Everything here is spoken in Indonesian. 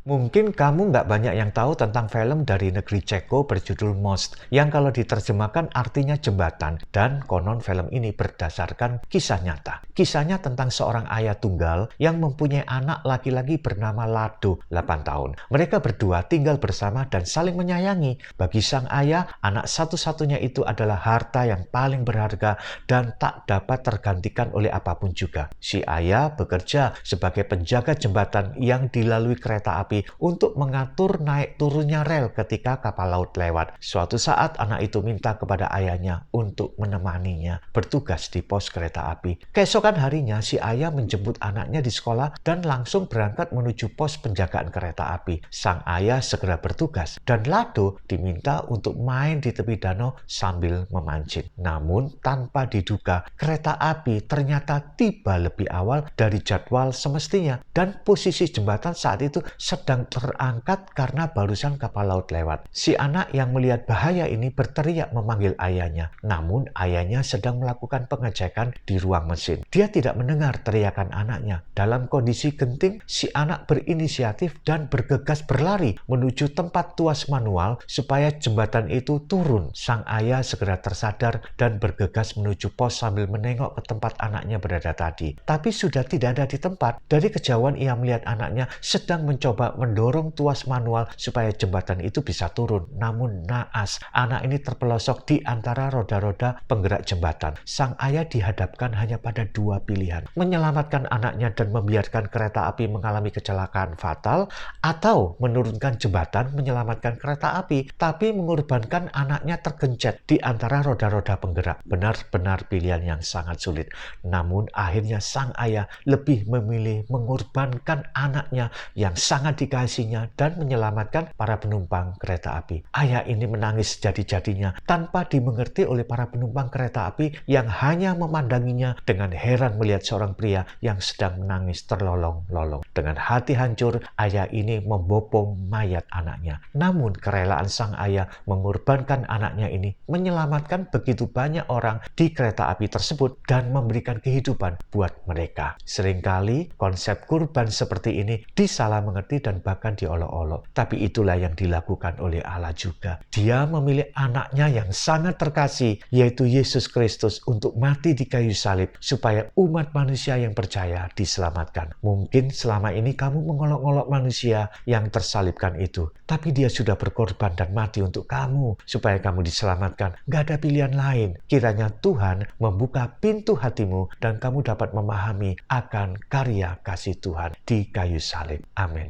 Mungkin kamu nggak banyak yang tahu tentang film dari negeri Ceko berjudul Most, yang kalau diterjemahkan artinya jembatan, dan konon film ini berdasarkan kisah nyata. Kisahnya tentang seorang ayah tunggal yang mempunyai anak laki-laki bernama Lado, 8 tahun. Mereka berdua tinggal bersama dan saling menyayangi. Bagi sang ayah, anak satu-satunya itu adalah harta yang paling berharga dan tak dapat tergantikan oleh apapun juga. Si ayah bekerja sebagai penjaga jembatan yang dilalui kereta api untuk mengatur naik turunnya rel ketika kapal laut lewat. Suatu saat anak itu minta kepada ayahnya untuk menemaninya bertugas di pos kereta api. Keesokan harinya si ayah menjemput anaknya di sekolah dan langsung berangkat menuju pos penjagaan kereta api. Sang ayah segera bertugas dan Lado diminta untuk main di tepi danau sambil memancing. Namun tanpa diduga kereta api ternyata tiba lebih awal dari jadwal semestinya dan posisi jembatan saat itu sedang terangkat karena barusan kapal laut lewat. Si anak yang melihat bahaya ini berteriak memanggil ayahnya. Namun ayahnya sedang melakukan pengecekan di ruang mesin. Dia tidak mendengar teriakan anaknya. Dalam kondisi genting, si anak berinisiatif dan bergegas berlari menuju tempat tuas manual supaya jembatan itu turun. Sang ayah segera tersadar dan bergegas menuju pos sambil menengok ke tempat anaknya berada tadi. Tapi sudah tidak ada di tempat. Dari kejauhan ia melihat anaknya sedang mencoba mendorong tuas manual supaya jembatan itu bisa turun. Namun naas, anak ini terpelosok di antara roda-roda penggerak jembatan. Sang ayah dihadapkan hanya pada dua pilihan. Menyelamatkan anaknya dan membiarkan kereta api mengalami kecelakaan fatal, atau menurunkan jembatan menyelamatkan kereta api, tapi mengorbankan anaknya tergencet di antara roda-roda penggerak. Benar-benar pilihan yang sangat sulit. Namun akhirnya sang ayah lebih memilih mengorbankan anaknya yang sangat dikasihinya dan menyelamatkan para penumpang kereta api. Ayah ini menangis jadi-jadinya tanpa dimengerti oleh para penumpang kereta api yang hanya memandanginya dengan heran melihat seorang pria yang sedang menangis terlolong-lolong. Dengan hati hancur, ayah ini membopong mayat anaknya. Namun kerelaan sang ayah mengorbankan anaknya ini menyelamatkan begitu banyak orang di kereta api tersebut dan memberikan kehidupan buat mereka. Seringkali konsep kurban seperti ini disalah mengerti dan bahkan diolok-olok. Tapi itulah yang dilakukan oleh Allah juga. Dia memilih anaknya yang sangat terkasih, yaitu Yesus Kristus, untuk mati di kayu salib supaya umat manusia yang percaya diselamatkan. Mungkin selama ini kamu mengolok-olok manusia yang tersalibkan itu, tapi dia sudah berkorban dan mati untuk kamu supaya kamu diselamatkan. Gak ada pilihan lain. Kiranya Tuhan membuka pintu hatimu dan kamu dapat memahami akan karya kasih Tuhan di kayu salib. Amin.